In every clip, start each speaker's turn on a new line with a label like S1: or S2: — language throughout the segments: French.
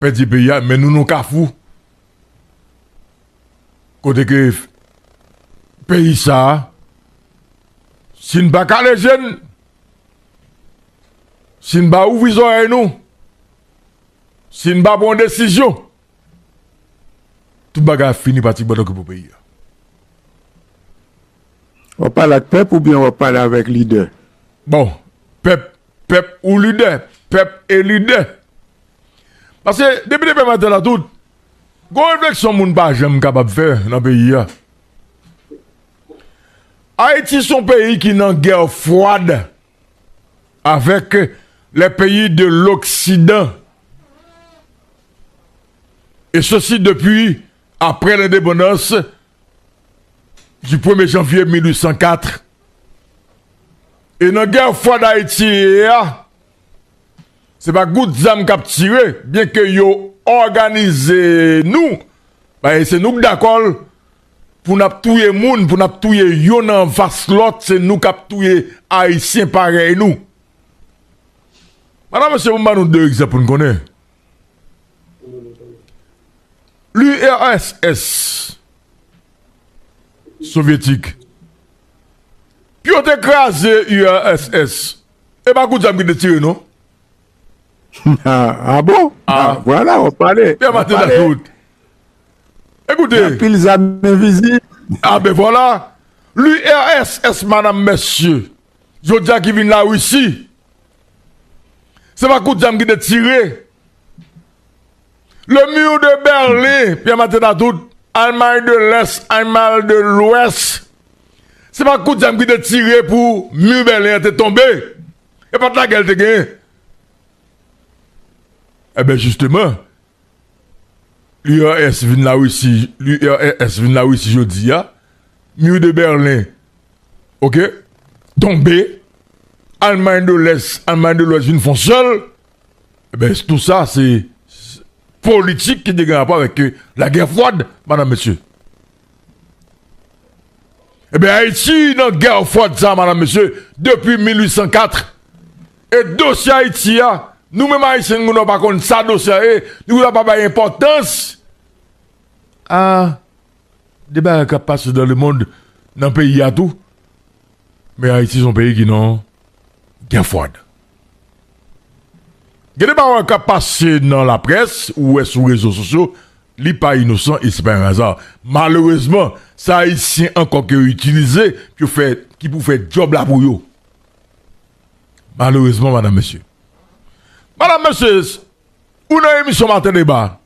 S1: petit pays, mais nous nous cafou. Côté que pays ça, si nous pas les jeunes, si nous pas ouvrir nous, si nous pas bonne décision, tout bagage fini par le pays.
S2: On parle avec peuple ou bien on parle avec leader?
S1: Bon, peuple ou leader, peuple et leader. Parce que depuis le matin là tout, gon réflexion moun pas jamais capable de faire dans le pays. Haïti son pays qui est en guerre froide avec les pays de l'Occident. Et ceci depuis après l'indépendance du 1er janvier 1804. Et dans la guerre froide d'Haïti, c'est pas good zam cap tiré, bien que yo organisé nous, bah c'est nous d'accord pour n'a tuer moun, pour n'a tuer yo nan face l'autre, c'est nous cap tuer haïtien pareil nous. Madame monsieur, on va nous deux exemples pour nous connaître. L'URSS soviétique. Puis on écrasé l'URSS. Et pas good zam qui te tiré non?
S2: Ah bon? Voilà, on parlait.
S1: Bien matin à tout. Écoutez.
S2: Puis les amis invisibles.
S1: Ah ben voilà. L'URSS, madame, monsieur. Je dis qui vient là ici. C'est pas coup de jam qui est tiré. Le mur de Berlin, bien matin à tout. Allemagne de l'Est, Allemagne de l'Ouest. C'est pas coup de jam qui est tiré pour mur Berlin être tombé. Et pas de la gueule de gagné. Eh bien, justement, l'URSS vient là aussi, je dis, mur de Berlin, ok, tombé, Allemagne de l'Est, Allemagne de l'Ouest, une font seul, eh bien, tout ça, c'est politique qui a rapport avec la guerre froide, madame, monsieur. Eh bien, Haïti, dans la guerre froide, ça, madame, monsieur, depuis 1804, et dossier Haïti, nous-mêmes, Haïtiens, nous n'avons pas contre ça dossier, nous n'avons pas d'importance. Ah, des choses qui passent dans le monde, dans le pays, il y a tout. Mais Haïti, c'est un pays qui n'a guerre froide. Il y a des choses qui passent dans la presse ou sur les réseaux sociaux, ils ne sont pas innocents et ce n'est pas un hasard. Malheureusement, ça Haïtien encore qui est utilisé, qui peut faire job là pour eux. Malheureusement, madame, monsieur. Madame, monsieur, une émission matin débat.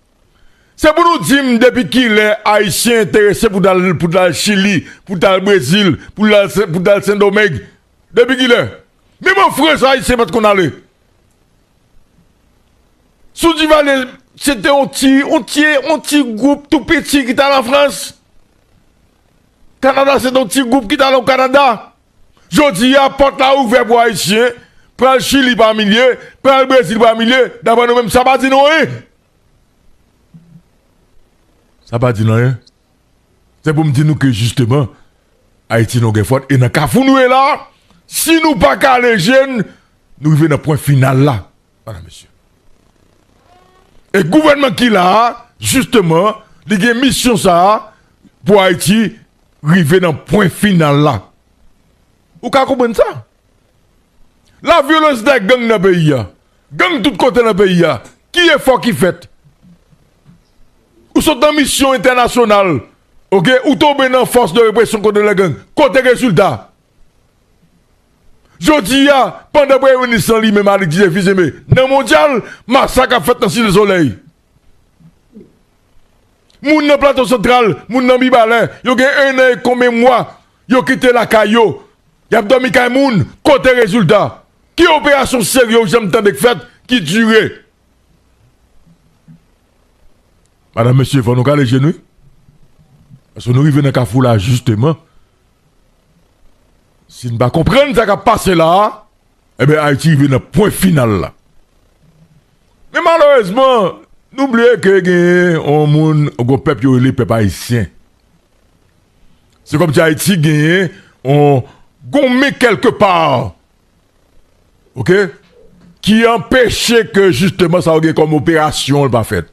S1: C'est pour nous dire depuis qu'il est haïtien intéressé pour aller le Chili, pour aller le Brésil, pour aller le Saint-Domingue. Depuis qu'il est. Mais mon frère, ça haïtien, parce qu'on allait. Sous Divalé, c'était un petit groupe tout petit qui était en France. Canada, c'est un petit groupe qui était au Canada. Je dis, à porte là ouverte pour haïtien. Prends le Chili par millier, prends le Brésil par millier, d'abord nous-mêmes, ça va dire non, hein? Ça va dire non, hein? C'est pour me dire nous que justement, Haïti n'a pas faute. Et dans le cas où nous est là, si nous pas qu'à les jeunes, nous arrivons dans le point final là. Voilà, monsieur. Et le gouvernement qui là, justement, il a une mission ça, pour Haïti, arriver dans le point final là. Vous comprenez ça? La violence des gangs dans le pays, gang de tous côtés dans le pays, qui est fort qui fait? Ou sont en mission internationale, ok? Ou tombent dans force de répression contre les gangs, côté résultat. Je dis, pendant que le ministre lui-même a dit, mais dans le mondial, massacre a fait dans le soleil. Moun dans plateau central, moun dans Bibalin, yo gen un an et combien de mois, yo quitté la caillou, y a dormi kay moun, côté résultat. Qui opération sérieuse, j'aime tant de fête, qui durait? Madame, monsieur, il faut nous caler les genoux. Parce que nous arrivons dans le cafou là, justement. Si nous ne comprenons pas ce qui a passé là, eh bien, Haïti arrive dans le point final là. Mais malheureusement, n'oubliez que il y a un peuple qui est le peuple haïtien. C'est comme si Haïti gagne, on met quelque part. Ok? qui empêchait que justement ça ait comme opération pas faite.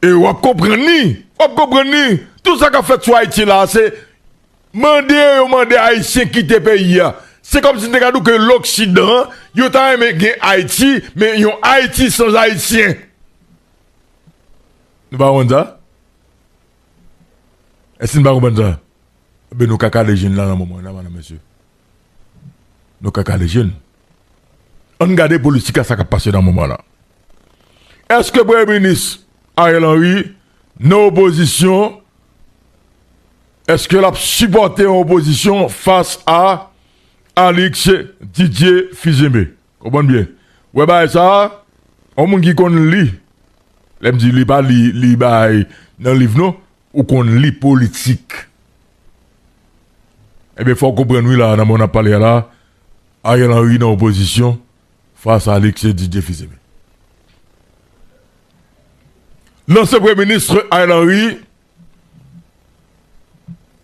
S1: Et vous comprenez, tout ça qu'a fait sur Haïti là, c'est demander Haïtiens quitter le pays. C'est comme si nous que l'Occident, il y a Haïti, mais il y a Haïti sans Haïtiens. Nous ne pouvons pas ça? Est-ce que nous ne pouvons pas ça? Ben, nous caca les jeunes là, dans le moment, là, madame, monsieur. Nous caca les jeunes. On regarde les politiques à ça qui a passé dans le moment là. Est-ce que le Premier ministre Ariel Henry, nos oppositions, est-ce que l'a supporté en opposition face à Alix Didier Fizeme? Comprenez bien. Ouais, bah, ça, on m'a dit qu'on lit. L'aime dit, lit pas, lit, bah, dans le livre, non? Ou qu'on lit politique. Eh bien, il faut comprendre, oui, là, dans mon appel là, Ariel Henry dans l'opposition face à Alix Didier Fizeme. L'ancien Premier ministre Ariel Henry,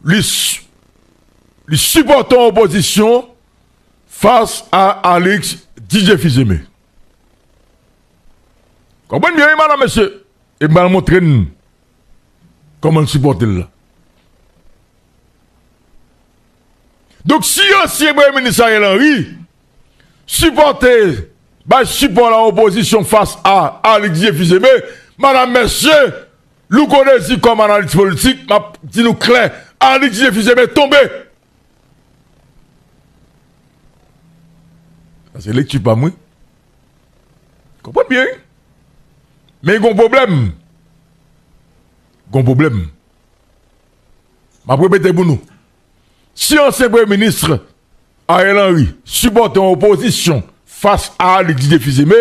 S1: lui supportant opposition face à Alix Didier Fizeme. Comprenez bien, madame, monsieur? Et je vais vous montrer comment le supporter là. Donc, si l'ancien Premier ministre Ariel Henry supportait, support l'opposition face à Alix Didier Fizeme, madame, monsieur, nous connaissons comme analyse politique, m'a dit nous clair, Alix Didier Fizeme tombé. C'est lecture pas moi. Comprenez bien? Mais il y a un problème. Il problème. Je vais répéter pour nous. Si l'ancien Premier ministre Ariel Henry supporte une opposition face à Alix Didier Fizeme,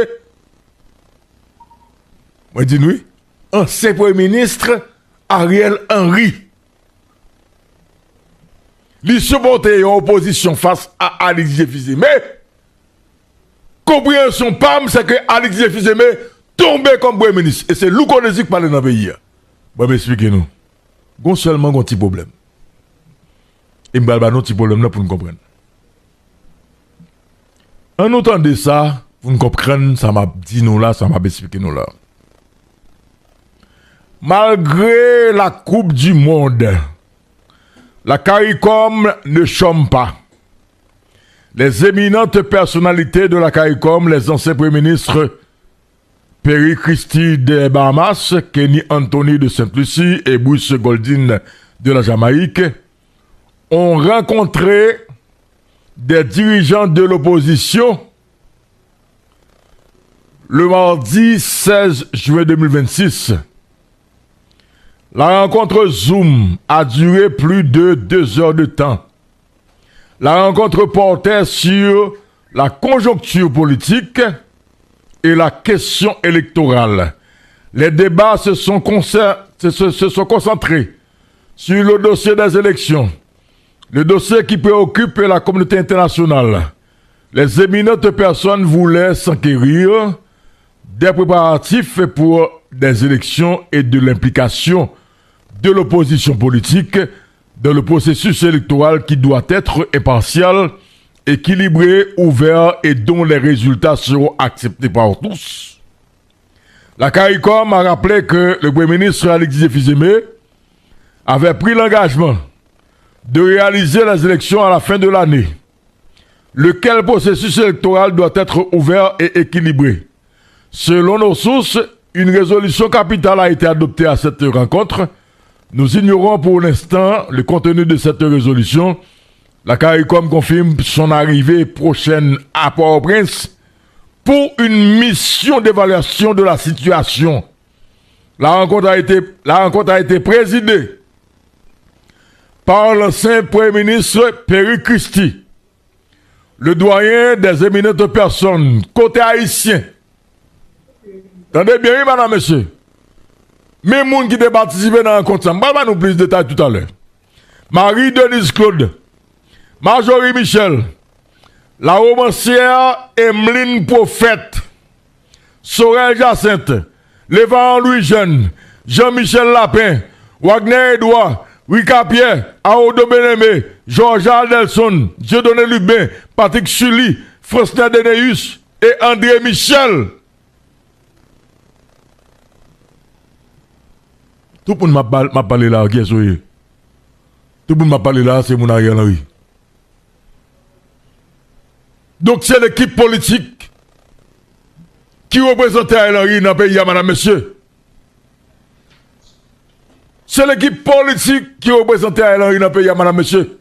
S1: moi je dis oui, ancien Premier ministre Ariel Henry. Il supporte une opposition face à Alix Didier Fizeme. Compréhension PAM, c'est que Alix Didier Fizeme tombe comme Premier ministre. Et c'est lui qu'on qui parle dans le pays. Bon, expliquez-nous. Il y a seulement un petit problème. Et je vais vous un petit problème là pour nous comprendre. En entendant ça, pour nous comprendre, ça m'a dit nous là, ça m'a expliqué nous là. Malgré la Coupe du Monde, la CARICOM ne chôme pas. Les éminentes personnalités de la CARICOM, les anciens premiers ministres Perry Christie des Bahamas, Kenny Anthony de Sainte-Lucie et Bruce Goldin de la Jamaïque, ont rencontré des dirigeants de l'opposition le mardi 16 juin 2026. La rencontre Zoom a duré plus de 2 heures de temps. La rencontre portait sur la conjoncture politique et la question électorale. Les débats se sont concentrés sur le dossier des élections, le dossier qui préoccupe la communauté internationale. Les éminentes personnes voulaient s'enquérir des préparatifs pour des élections et de l'implication de l'opposition politique dans le processus électoral qui doit être impartial, équilibré, ouvert et dont les résultats seront acceptés par tous. La CARICOM a rappelé que le Premier ministre Alix Didier Fizeme avait pris l'engagement de réaliser les élections à la fin de l'année, lequel processus électoral doit être ouvert et équilibré. Selon nos sources, une résolution capitale a été adoptée à cette rencontre. Nous ignorons pour l'instant le contenu de cette résolution. La CARICOM confirme son arrivée prochaine à Port-au-Prince pour une mission d'évaluation de la situation. La rencontre a été présidée par l'ancien Premier ministre Perry Christie, le doyen des éminentes personnes côté haïtien. Attendez bien, madame, monsieur. Même gens qui ont participé dans la rencontre, je vais nous plus de détails tout à l'heure. Marie-Denise Claude, Marjorie Michel, la romancière Emeline Prophète, Sorel Jacinthe, Lévan Louis Jeune, Jean-Michel Lapin, Wagner Edouard, Rika Pierre, Aodo Benemé, Georges Adelson, Dieudonné Lubin, Patrick Sully, Frosna Deneus et André Michel. Tout le monde m'a parlé là, qui est souillé. Tout le monde m'a parlé là, c'est mon Ariel Henry. Donc c'est l'équipe politique qui représente Ariel Henry dans le pays, madame, monsieur. C'est l'équipe politique qui représente Ariel Henry dans le pays, madame, monsieur.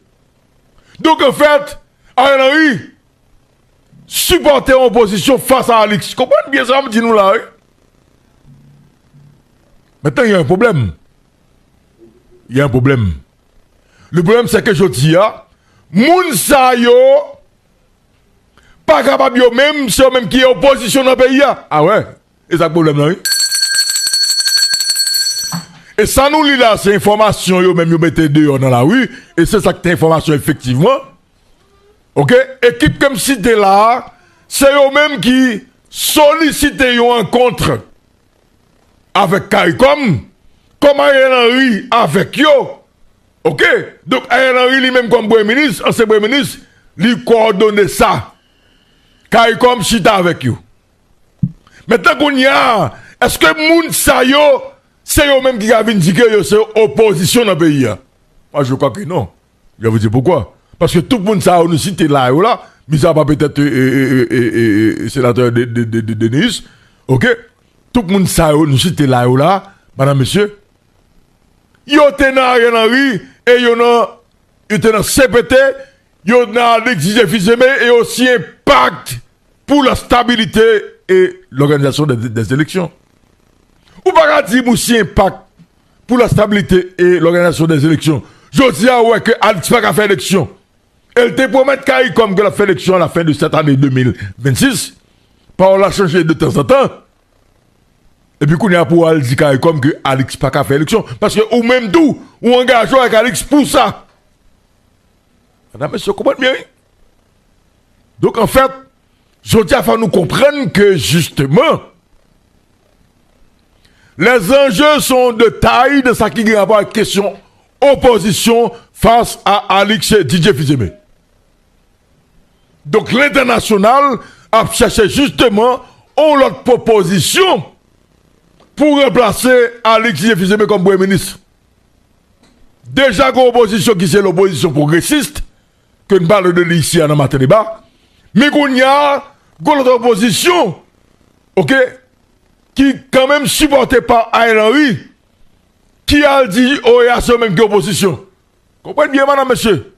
S1: Donc en fait, Ariel Henry supporter en opposition face à Alix. Comprenez bien ça, me dit nous là. Hein? Maintenant, il y a un problème. Il y a un problème. Le problème, c'est que je dis, moun sa yo, pas capable yo même, c'est eux même qui est opposition dans le pays. Ah ouais? Et ça, le problème là, oui? Et ça nous lit là, c'est information, yo même yo mettez dehors dans la rue, et c'est ça que t'as information effectivement. Ok? Équipe comme si t'es là, c'est eux même qui sollicitent une rencontre avec CARICOM, comme Ariel Henry avec yo. Ok? Donc Ariel Henry lui-même comme premier ministre, ancien premier ministre, lui coordonne ça. CARICOM chita avec yo. Maintenant qu'on y a, est-ce que moun sa yo, c'est eux même qui a indiqué que c'est opposition dans le pays? Moi je crois que non. Je vais vous dire pourquoi. Parce que tout le monde ça nous cite là, mais ça va peut-être sénateur de Denis. Ok? Tout le monde ça nous cite là, madame, monsieur. Yo dans Ariel Henry et yo dans CPT, yo dans l'exigé Fizeme et aussi impact pour la stabilité et l'organisation des élections. Ou pas dire aussi impact pour la stabilité et l'organisation des élections. Je dis ouais que Alix pas faire élection. Elle te promet CARICOM que la fait élection à la fin de cette année 2026. Par on l'a changé de temps en temps. Et puis qu'on y a pour dire CARICOM que Alix pas faire élection. Parce que ou même tout, ou engageons avec Alix pour ça. Madame, monsieur, comprenez bien? Donc en fait, je dis à faire nous comprendre que justement, les enjeux sont de taille de ça qui a rapport à la question opposition face à Alix et DJ Fizeme. Donc l'international a cherché justement une autre proposition pour remplacer Alix et Fizeme comme premier ministre. Déjà une opposition qui c'est l'opposition progressiste, que nous parlons de ici dans notre débat, mais qu'on y a une autre opposition, ok, qui quand même supportée par Ariel Henry, qui a dit OEA même que opposition. Comprenez bien, madame, monsieur.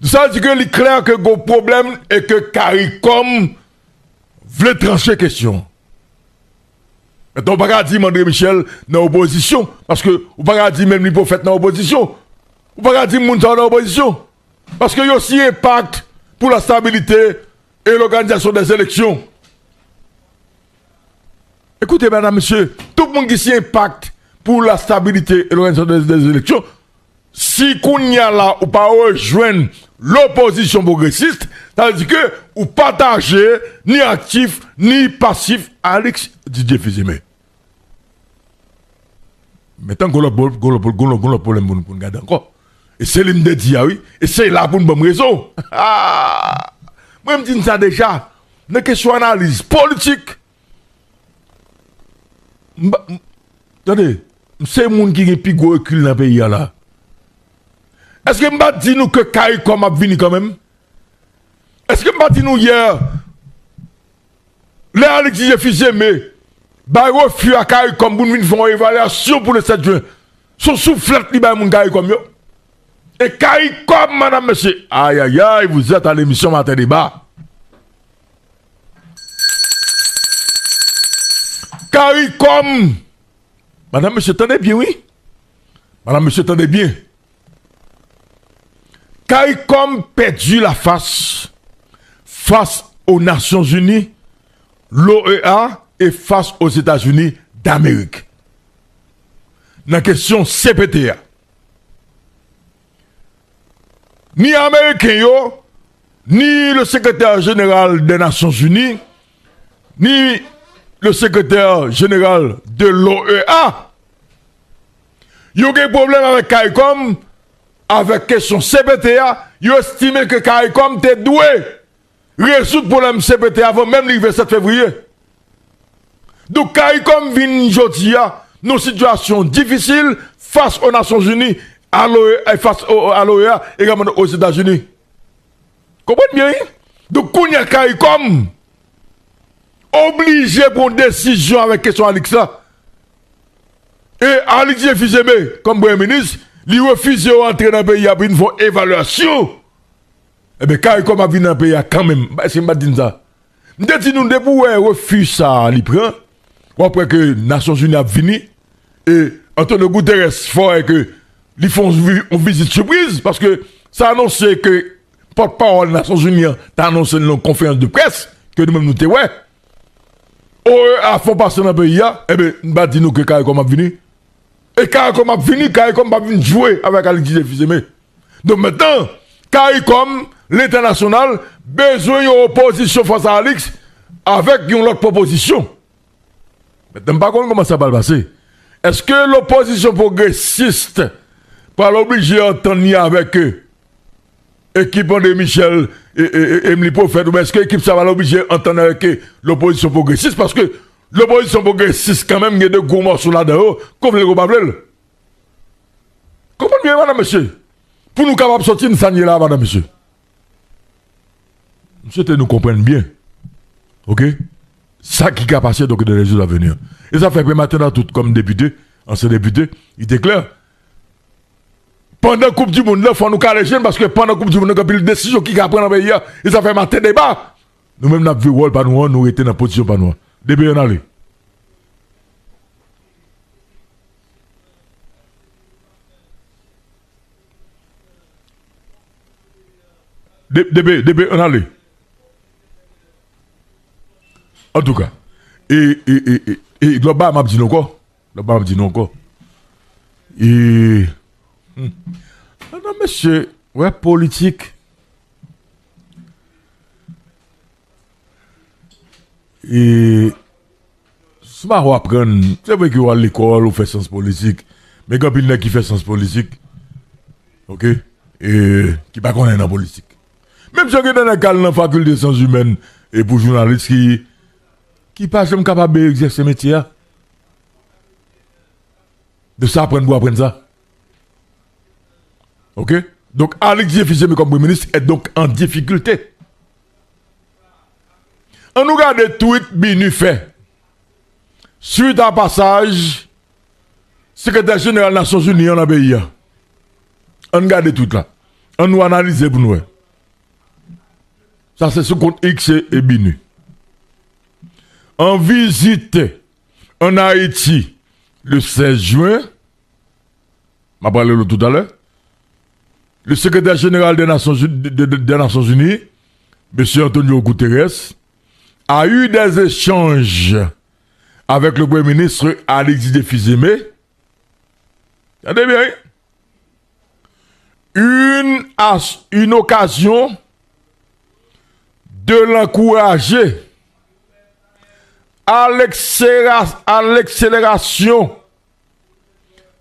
S1: Ça dit que c'est clair que le problème est que CARICOM veut trancher la question. Maintenant, on ne peut pas dire André Michel dans l'opposition, parce que on ne peut pas dire même les prophètes dans l'opposition. On ne peut pas dire Mounsa dans l'opposition. Parce qu'il y a aussi un impact pour la stabilité et l'organisation des élections. Écoutez, madame, monsieur, tout le monde qui s'y impacte pour la stabilité et l'organisation des élections, si qu'on y a là, ou pas rejoindre l'opposition progressiste, ça veut dire que ou partager ni actif ni passif Alix DJ Fizeme. Maintenant qu'on a le problème pour nous garder encore. Et c'est l'hymne de dire oui, et c'est là pour une bonne raison. Moi je me dis ça déjà, une question d'analyse politique. Attendez, c'est le monde qui a plus gros recul dans le pays là. Est-ce que je dis nous que CARICOM a venu quand même? Est-ce que je dis nous hier, les Alexis Fizeme, bah refus à CARICOM pour nous faire une évaluation pour le 7 juin. Son soufflette li ba moun CARICOM yo. Et CARICOM, madame, monsieur, aïe aïe aïe, vous êtes à l'émission Matin Débat. CARICOM, madame, monsieur, tenez bien, oui? Madame, monsieur, tenez bien. CARICOM perdu la face aux Nations Unies, l'OEA et face aux États-Unis d'Amérique. Dans la question CPTA. Ni Américain yo, ni le secrétaire général des Nations Unies, ni le secrétaire général de l'OEA, yo gen problème avec CARICOM. Avec question CPTA, ils estiment que CARICOM était doué résoudre le problème CPT avant même le 27 février. Donc, CARICOM vient aujourd'hui nos situations difficiles face aux Nations Unies, face à l'OEA et également aux États-Unis. Comprenez bien? Donc, quand il y a CARICOM, obligé pour une décision avec question Alexa. Et Alexis Fizeme, comme Premier ministre, il refuse d'entrer dans le pays pour une évaluation. Eh bien, CARICOM a vu dans le pays quand même. C'est pas dire ça. Nous disons, nous devons refuser ça, il prend. Après que les Nations Unies a fini, et Antonio Guterres faut que ils font une visite surprise, parce que ça annonce que porte-parole des Nations Unies a annoncé une conférence de presse, que nous-mêmes nous te ouais. À fond passer dans le pays, eh bien, nous va dire nous que CARICOM a fini. Et CARICOM a fini, CARICOM va venir jouer avec Alexis Fizeme. Donc maintenant, CARICOM, l'international, besoin d'une opposition face à Alex avec une autre proposition. Maintenant, par contre, comment ça va passer? Est-ce que l'opposition progressiste va l'obliger à entendre avec eux? Équipe de Michel et Emily Prophète, ou est-ce que l'équipe ça va l'obliger à entendre avec l'opposition progressiste? Parce que l'opposition progressiste, quand même, il y a de gros morceaux là-dedans, comme les gros bablels. Comprenez bien, madame, monsieur? Pour nous capables de sortir une sanière là, madame, monsieur. Monsieur, nous comprenne bien. Ok? Ça qui a passé donc dans les jours à venir. Et ça fait que maintenant, tout comme député, ancien député, il déclare. Pendant la Coupe du Monde, il faut nous caler parce que pendant la Coupe du Monde, il y a une décision qui a pris dans le pays, et ça fait matin débat. Nous-mêmes, nous avons vu rôle par nous, nous étions dans la position par nous. Début en aller. Début en aller. En tout cas, et global m'a dit non encore. Global m'a dit non encore. Et non monsieur, ouais politique. Et c'est pas apprendre, c'est vrai qu'on va à l'école, on fait sens politique, mais quand il y a qui fait sens politique, ok, et qui pas connaît dans la politique. Même si on est dans la faculté des sciences humaines et pour journalistes qui pas jamais capable d'exercer ce métier, de ça apprendre pour apprendre ça. Ok? Donc, Alexis Fizeme comme Premier ministre est donc en difficulté. On nous regarde le tweet Binu fait. Suite à passage, secrétaire général des Nations Unies en pays. On regarde tout là. On nous analyse pour nous. Ça, c'est ce compte X et Binu. En visite en Haïti le 16 juin, je vais parler tout à l'heure, le secrétaire général des Nations Unies, M. Antonio Guterres, a eu des échanges avec le Premier ministre Alexis Fizeme. Regardez bien. Une occasion de l'encourager à l'accélération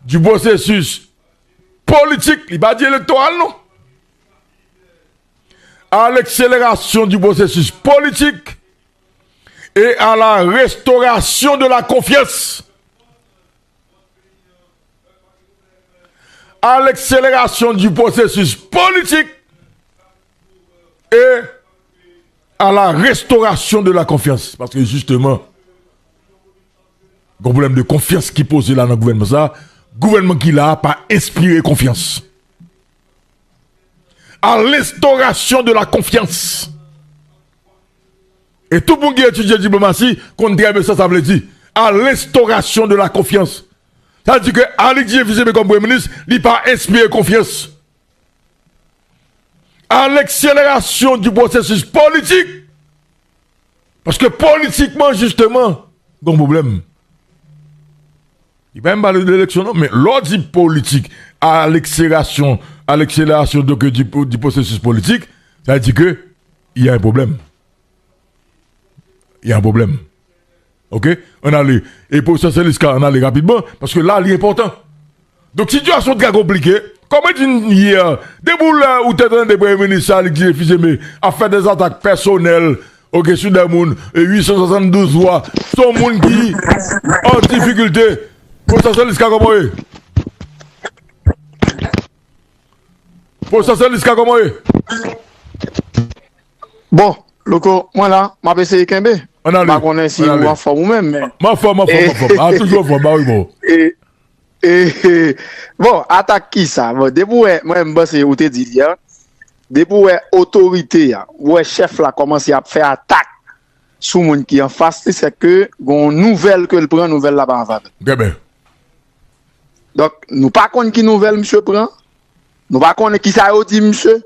S1: du processus politique, il va dire électoral, non? À l'accélération du processus politique et à la restauration de la confiance. À l'accélération du processus politique et à la restauration de la confiance. Parce que justement, le problème de confiance qui pose là dans le gouvernement, ça, gouvernement qui l'a pas inspiré confiance. À l'instauration de la confiance. Et tout le monde qui étudie la diplomatie, qu'on dit ça veut dire, à l'instauration de la confiance. Ça veut dire que Alexis Fizeme comme Premier ministre, il n'a pas inspiré confiance. À l'accélération du processus politique. Parce que politiquement, justement, il y a un problème. Il va même parler de l'élection, non, mais l'ordre dit politique à l'accélération du processus politique, ça veut dire qu'il y a un problème. Il y a un problème. Ok? On allait. Et pour ça, c'est on allait rapidement, parce que là, il est important. Donc, situation très compliquée. comment tu hier, debout là où t'es dans des premiers ministres, qui fils mais a fait des attaques personnelles, ok, sur des moun, 872 voix, son moun qui, en difficulté, pour ça, c'est l'isca comment est? Pour ça, c'est l'isca comment est?
S3: Bon, Loco, moi là, ma PC Kembe.
S1: On a
S3: pas connaître si vous en forme ou même, mais.
S1: Ma forme. Ah, toujours forme, bah oui, bon.
S3: Bon, attaque qui ça? Bon, depuis moi, je sais où te dit hier. Depuis autorité, ouais, chef là commence à faire attaque sur moun qui en face, c'est que gon nouvelle que le prend, nouvelle là-bas en faveur.
S1: Bien.
S3: Donc, nous pas connaît qui nouvelle monsieur prend. Nous pas connaît qui ça dit monsieur.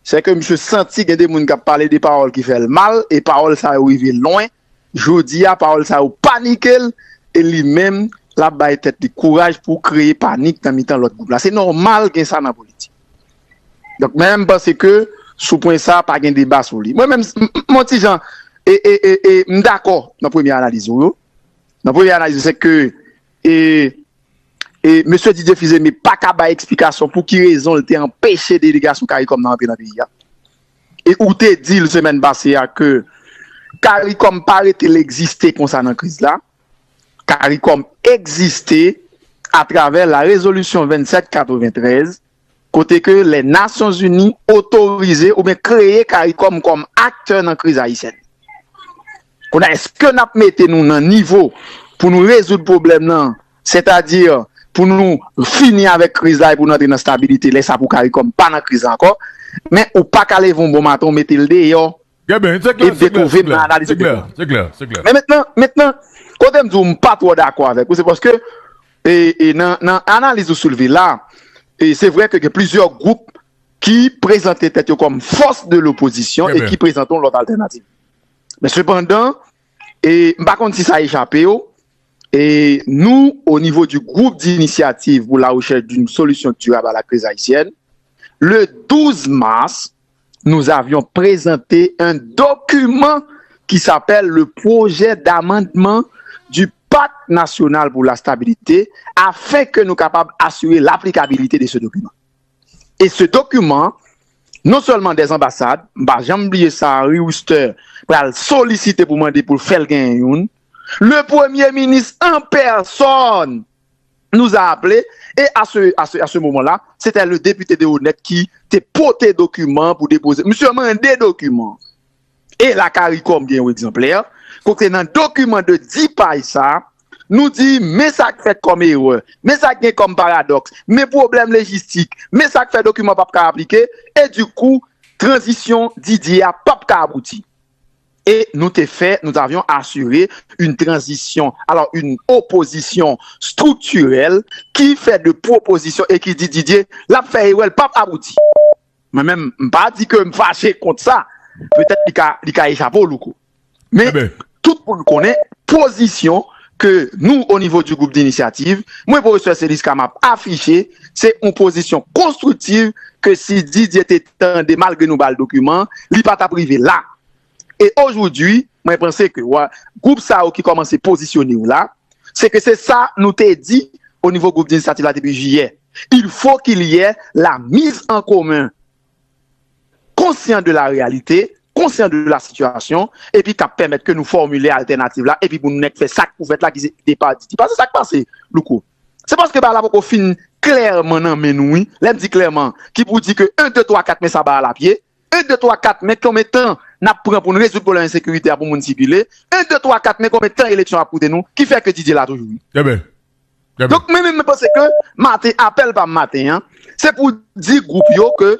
S3: C'est que monsieur senti que des moun qui parlé des paroles qui fait le mal et paroles ça arrivé loin. Jodi a parole ça ou paniquer et lui-même la baille tête de courage pour créer panique dans mi-temps l'autre groupe là. C'est normal que ça dans la politique. Donc même parce que sous point ça pas gain débat sur lui. Moi même mon petit Jean et d'accord dans première analyse dans première analyse c'est que et monsieur Didier Fizé mais pas capable explication pour qui raison il était empêché délégation CARICOM dans le pays. Et où te dit la semaine passée que CARICOM paraît-il exister concernant la crise là. CARICOM existait à travers la résolution 2793, côté que les Nations Unies autorisaient ou bien créé CARICOM comme acteur dans la crise haïtienne. Est-ce que nous mettons nous un niveau pour nous résoudre le problème, c'est-à-dire pour nous finir avec la crise là et pour nous entrer dans la stabilité, laissez ça pour CARICOM, pas dans la crise encore, mais ou pas qu'aller vont bon matin, mettez le dehors.
S1: C'est clair.
S3: Mais maintenant, quand je ne suis pas trop d'accord avec vous, c'est parce que dans l'analyse de soulevé là, c'est vrai qu'il y a plusieurs groupes qui présentaient tête comme force de l'opposition et qui présentent l'autre alternative. Mais cependant, par contre, si ça a échappé, et nous, au niveau du groupe d'initiative pour la recherche d'une solution durable à la crise haïtienne, le 12 mars, nous avions présenté un document qui s'appelle le projet d'amendement du Pacte national pour la stabilité afin que nous soyons capables d'assurer l'applicabilité de ce document. Et ce document, non seulement des ambassades, j'ai oublié ça, Riouster, pour solliciter pour demander pour faire le gain, le Premier ministre en personne nous a appelé et à ce moment-là, c'était le député de Honnête qui te porté document pour déposer. Monsieur mandé documents. Et la CARICOM bien exemplaire, côté dans document de 10 pages ça, nous dit mais ça fait comme erreur, mais ça fait comme paradoxe, mais problème logistique, mais ça fait document pas appliqué et du coup transition Didier a pas abouti. Et nous avions assuré une transition, alors une opposition structurelle qui fait de propositions et qui dit Didier, la fait elle pas abouti. Mais même pas dit que me fâché contre ça. Peut-être qu'il a échappé au loup. Mais tout le monde connaît position que nous au niveau du groupe d'initiative, moi professeur Célis Kamap affiché, c'est une position constructive que si Didier était des malgré nous bas le document, il pas privé là. Et aujourd'hui, moi, je pense que le groupe SAO qui commence à se positionner là, c'est que c'est ça nous t'a dit au niveau groupe d'initiative là depuis juillet. Il faut qu'il y ait la mise en commun, conscient de la réalité, conscient de la situation, et puis qu'à permettre que nous formuler alternative là, et puis pour nous faire ça pour faire là qui n'est pas dit. Parce que ça qui passe, Louko. C'est parce que là, pour fin clairement dans menu, l'aime dit clairement, qui vous dit que 1, 2, 3, 4, mais ça va à la pied. 1, 2, 3, 4, mais combien de temps n'a pris pour nous résoudre le problème d'insécurité pour nous circuler? 1, 2, 3, 4, mais combien de temps l'élection a coûté nous? Qui fait que Didier là toujours? Donc, même je pense que matin, appel par matin, hein, c'est pour dire groupe yo que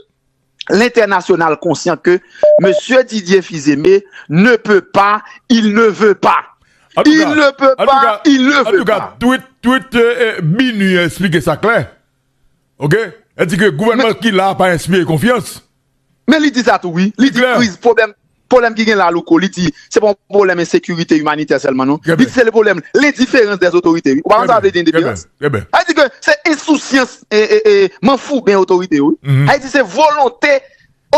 S3: l'international conscient que monsieur Didier Fizemé ne peut pas, il ne veut pas. Il ne peut pas, il ne veut pas. En tout cas,
S1: tweet Binu explique ça clair. Ok? Elle dit que le gouvernement qui l'a pas inspiré confiance.
S3: Mais il dit ça tout, oui. Il dit crise, problème qui vient là, loco. Il dit, c'est pas un problème de sécurité humanitaire seulement, non? Il dit c'est le problème, l'indifférence des autorités. Ou pas ça veut dire indifférence? Il dit que c'est insouciance et m'en fous bien autorité, oui. Il dit c'est volonté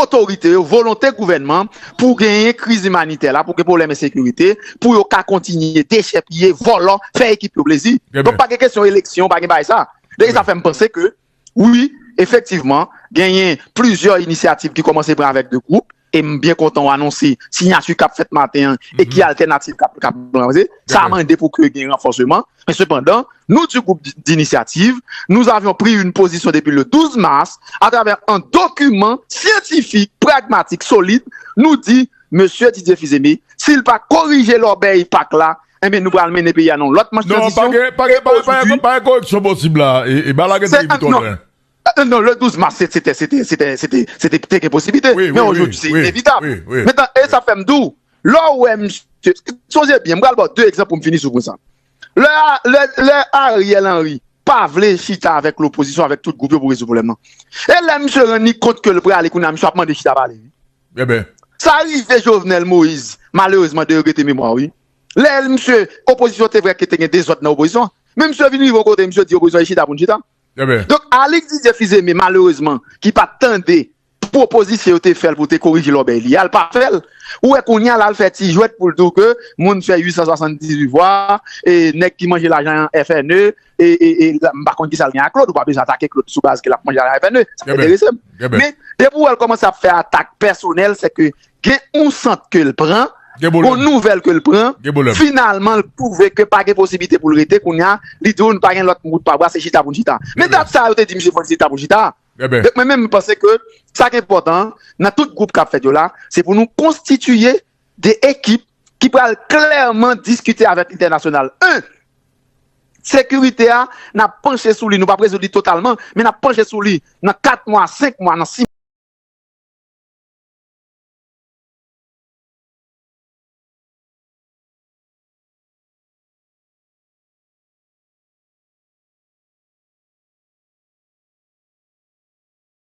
S3: autorité, volonté gouvernement pour gagner crise humanitaire là, pour que problème de sécurité, pour yon ka continuer déchets, volant, faire équipe au plaisir. Donc pas de question élection, pas de ça. Donc ça fait me penser que, oui, effectivement, gagné plusieurs initiatives qui commencent à prendre avec deux groupes. Et bien content d'annoncer signature qu'a fait matin et qui alternative qu'a lancé. Ça a demandé pour que y ait un renforcement. Mais cependant, nous du groupe d'initiative, nous avions pris une position depuis le 12 mars à travers un document scientifique, pragmatique, solide, nous dit, monsieur Didier Fils-Aimé, s'il pas corriger l'obéi PAC là, eh bien, nous allons mener le pays à l'autre match de transition.
S1: Non, pas de correction possible là. Et balague
S3: non, le 12 mars, c'était une possibilité.
S1: Oui,
S3: mais aujourd'hui, c'est inévitable.
S1: Oui.
S3: Maintenant, et ça fait m'dou. Là où monsieur, songez bien, je vais deux exemples pour me finir sur ça. Le Ariel Henry, pas vle chita avec l'opposition, avec tout le groupe pour résoudre le problème. Et là, monsieur Reni compte que le prêt à l'économie, monsieur a demandé chita parler.
S1: Eh ben.
S3: Ça arrive Jovenel Moïse, malheureusement, de regretter mémoire, oui. Là, monsieur, opposition, c'est vrai qu'il y a des autres dans l'opposition. Mais monsieur venu au côté, monsieur dit opposition, chita pour chita. Donc, Alex Didier Fils-Aimé, malheureusement, qui pas tendé proposition te fait pour te corriger l'obéi, il a pas fait. Ou est qu'on y a là, le fait, il jouet pour le tout que, moun fait 878 voix, et nek qui mange l'argent FNE, et, par contre, qui ça vient à Claude, ou pas besoin d'attaquer Claude sous base qu'il a mangé l'argent FNE. Ça intéressant. Mais, depuis où elle commence à faire attaque personnelle, c'est que, on sent que le prend, une nouvelle que le prend, finalement, il trouve que pas de possibilité pour le rester, qu'on y a, il dit, pas de l'autre route pas boire, c'est chita pour chita. Mais d'abord, ça, il te dit, monsieur, faut chita pour chita. Mais même, je pense que, ça qui est important, dans tout groupe qui a fait là, c'est pour nous constituer des équipes qui peuvent clairement discuter avec l'international. Sécurité, n'a penché sous lui, nous pas résoudre totalement, mais n'a penché sous lui, dans 4 mois, 5 mois, dans 6 mois.